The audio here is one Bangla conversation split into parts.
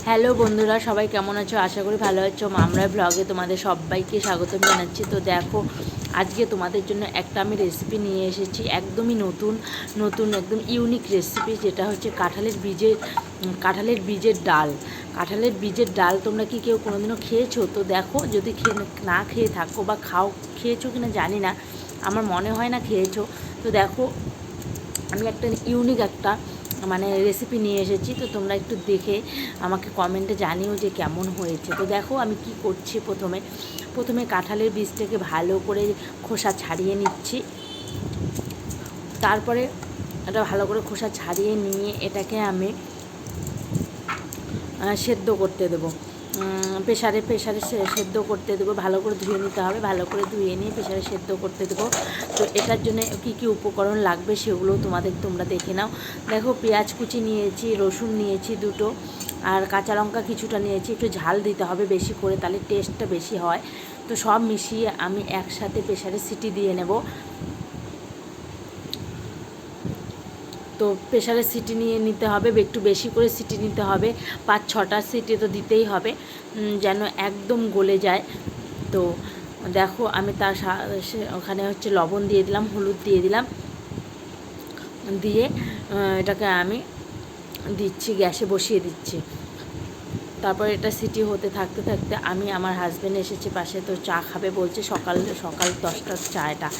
হ্যালো বন্ধুরা, সবাই কেমন আছো? আশা করি ভালো আছো। মামরা ব্লগে তোমাদের সবাইকে স্বাগতম জানাচ্ছি। তো দেখো, আজকে তোমাদের জন্য একটা আমি রেসিপি নিয়ে এসেছি, একদমই নতুন নতুন একদম ইউনিক রেসিপি, যেটা হচ্ছে কাঁঠালের বীজের ডাল। কাঁঠালের বীজের ডাল তোমরা কি কেউ কোনোদিনও খেয়েছো? তো দেখো, যদি না খেয়ে থাকো বা খেয়েছো কিনা জানি না, আমার মনে হয় না খেয়েছো। তো দেখো, আমি একটা ইউনিক একটা রেসিপি নিয়ে এসেছি। তো তোমরা একটু দেখে আমাকে কমেন্টে জানিও যে কেমন হয়েছে। তো দেখো আমি কি করছি। প্রথমে কাঁঠালের বীজটাকে ভালো করে খোসা ছাড়িয়ে নিচ্ছি। তারপরে এটা ভালো করে খোসা ছাড়িয়ে নিয়ে এটাকে আমি সেদ্ধ করতে দেবো। প্রেশারে সেদ্ধ করতে দেবো। ভালো করে ধুয়ে নিতে হবে, ভালো করে ধুয়ে নিয়ে প্রেশারে সেদ্ধ করতে দেবো। তো এটার জন্য কী কী উপকরণ লাগবে সেগুলো তোমরা দেখে নাও। দেখো, পেঁয়াজ কুচি নিয়েছি, রসুন নিয়েছি দুটো, আর কাঁচা লঙ্কা কিছুটা নিয়েছি। একটু ঝাল দিতে হবে বেশি করে, তাহলে টেস্টটা বেশি হয়। তো সব মিশিয়ে আমি একসাথে প্রেশারে সিটি দিয়ে নেব। তো প্রেশারে সিটি নিয়ে নিতে হবে, একটু বেশি করে সিটি নিতে হবে। 5-6টা সিটি তো দিতেই হবে, যেন একদম গলে যায়। তো দেখো, আমি ওখানে হচ্ছে লবণ দিয়ে দিলাম, হলুদ দিয়ে দিলাম, দিয়ে এটাকে আমি গ্যাসে বসিয়ে দিচ্ছি। তারপর এটা সিটি হতে থাকতে থাকতে আমার হাজব্যান্ড এসেছে পাশে, তো চা খাবে বলছে। সকাল সকাল 10টার চা এটা।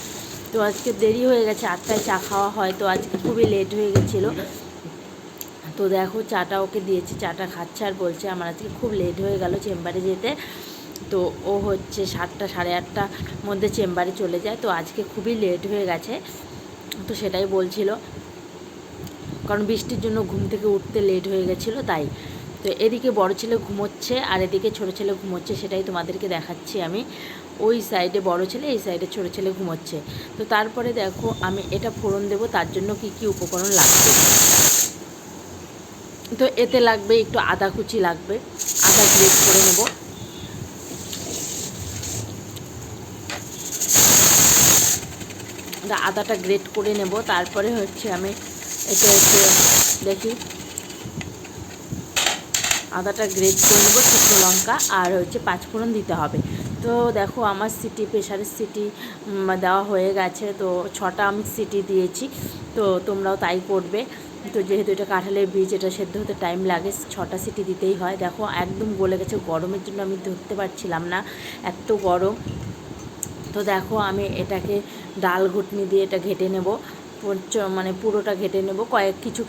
তো আজকে দেরি হয়ে গেছে, 8টায় চা খাওয়া হয়, তো আজকে খুবই লেট হয়ে গেছিলো। তো দেখো, চাটা ওকে দিয়েছি, চাটা খাচ্ছে আর বলছে আমার আজকে খুব লেট হয়ে গেল চেম্বারে যেতে। তো ও হচ্ছে 7টা সাড়ে 8টার মধ্যে চেম্বারে চলে যায়। তো আজকে খুবই লেট হয়ে গেছে, তো সেটাই বলছিল, কারণ বৃষ্টির জন্য ঘুম থেকে উঠতে লেট হয়ে গেছিলো তাই। তো এদিকে বড় ছেলে ঘুমোচ্ছে আর এদিকে ছোটো ছেলে ঘুমোচ্ছে, সেটাই তোমাদেরকে দেখাচ্ছি আমি। ওই সাইডে বড় ছেলে, এই সাইডে ছোটো ছেলে ঘুমোচ্ছে। তো তারপরে দেখো, আমি এটা ফোড়ন দেবো, তার জন্য কি কি উপকরণ লাগবে। তো এতে লাগবে একটু আদা কুচি লাগবে, আদা গ্রেট করে নেব। আদাটা গ্রেট করে নেব। তারপরে হচ্ছে আমি এটা হচ্ছে দেখি, আদাটা গ্রেট করে নেব, শুকনো লঙ্কা আর হচ্ছে 5 ফোড়ন দিতে হবে। তো দেখো, আমার প্রেশারের সিটি দেওয়া হয়ে গেছে। তো 6টা আমি সিটি দিয়েছি, তো তোমরাও তাই করবে। তো যেহেতু এটা কাঁঠালের বীজ, এটা সেদ্ধ হতে টাইম লাগে, 6টা সিটি দিতেই হয়। দেখো একদম গলে গেছে, গরমের জন্য আমি ধরতে পারছিলাম না, এত গরম। তো দেখো, আমি এটাকে ডাল ঘুটনি দিয়ে এটা ঘেটে নেব, পুরোটা ঘেটে নেব। কিছু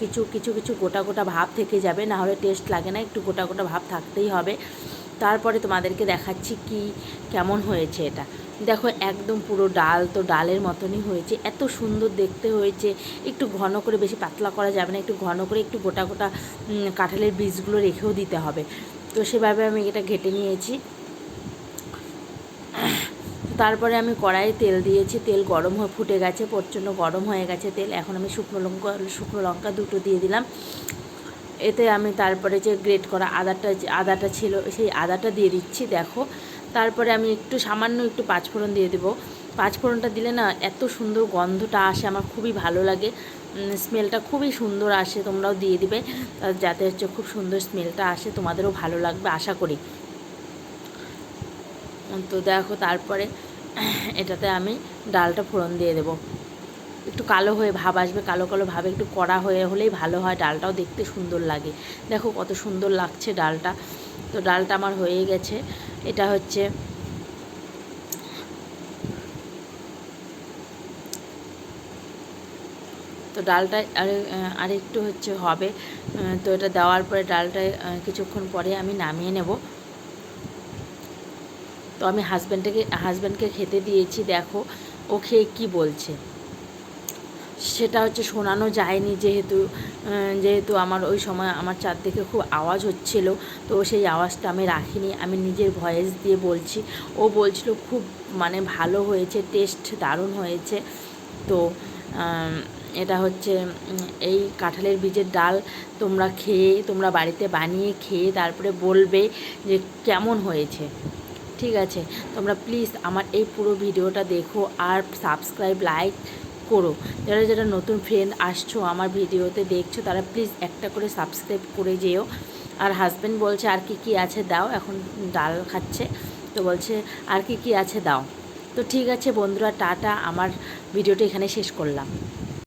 কিছু গোটা গোটা ভাব থেকে যাবে, না হলে টেস্ট লাগে না, একটু গোটা গোটা ভাব থাকতেই হবে। তারপরে তোমাদেরকে দেখাচ্ছি কেমন হয়েছে এটা। দেখো, একদম পুরো ডাল তো ডালের মতনই হয়েছে, এত সুন্দর দেখতে হয়েছে। একটু ঘন করে, বেশি পাতলা করা যাবে না, একটু ঘন করে, একটু গোটা গোটা কাঁঠালের বীজগুলো রেখেও দিতে হবে। তো সেভাবে আমি এটা ঘেটে নিয়েছি। তারপরে আমি কড়াইয়ে তেল দিয়েছি, তেল গরম হয়ে ফুটে গেছে, প্রচণ্ড গরম হয়ে গেছে তেল। এখন আমি শুকনো লঙ্কা দুটো দিয়ে দিলাম। এতে আমি তারপরে যে গ্রেট করা আদাটা ছিল, সেই আদাটা দিয়ে দিচ্ছি। দেখো, তারপরে আমি সামান্য একটু 5 ফোড়ন দিয়ে দেবো। 5 ফোড়নটা দিলে না এত সুন্দর গন্ধটা আসে, আমার খুবই ভালো লাগে, স্মেলটা খুবই সুন্দর আসে। তোমরাও দিয়ে দিবে, যাতে হচ্ছে খুব সুন্দর স্মেলটা আসে, তোমাদেরও ভালো লাগবে আশা করি। তো দেখো, তারপরে এটাতে আমি ডালটা ফোড়ন দিয়ে দেবো। একটু কালো হয়ে ভাব আসবে, কালো কালো ভাবে একটু কড়া হলেই ভালো হয়, ডালটাও দেখতে সুন্দর লাগে। দেখো কত সুন্দর লাগছে ডালটা। তো ডালটা আমার হয়ে গেছে। এটা হচ্ছে তো ডালটা আর একটু হচ্ছে হবে। তো এটা দেওয়ার পরে ডালটা কিছুক্ষণ পরে আমি নামিয়ে নেব। তো আমি হাজব্যান্ডকে খেতে দিয়েছি। দেখো, ও খেয়ে কী বলছে সেটা হচ্ছে শোনানো যায়নি, যেহেতু আমার ওই সময় আমার চারদিকে খুব আওয়াজ হচ্ছিল। তো সেই আওয়াজটা আমি রাখিনি, আমি নিজের ভয়েস দিয়ে বলছি। ও বলছিল খুব ভালো হয়েছে, টেস্ট দারুণ হয়েছে। তো এটা হচ্ছে এই কাঁঠালের বীজের ডাল তোমরা বাড়িতে বানিয়ে খেয়ে তারপরে বলবে যে কেমন হয়েছে। ঠিক আছে, তোমরা প্লিজ আমার এই পুরো ভিডিওটা দেখো আর সাবস্ক্রাইব, লাইক করো। যারা যারা নতুন ফ্রেন্ড আসছো আমার ভিডিওতে দেখছো তারা প্লিজ একটা করে সাবস্ক্রাইব করে যেও। আর হাজব্যান্ড বলছে আর কি আছে দাও, এখন ডাল খাচ্ছে তো বলছে আর কি আছে দাও। তো ঠিক আছে বন্ধুরা, টাটা, আমার ভিডিওটা এখানে শেষ করলাম।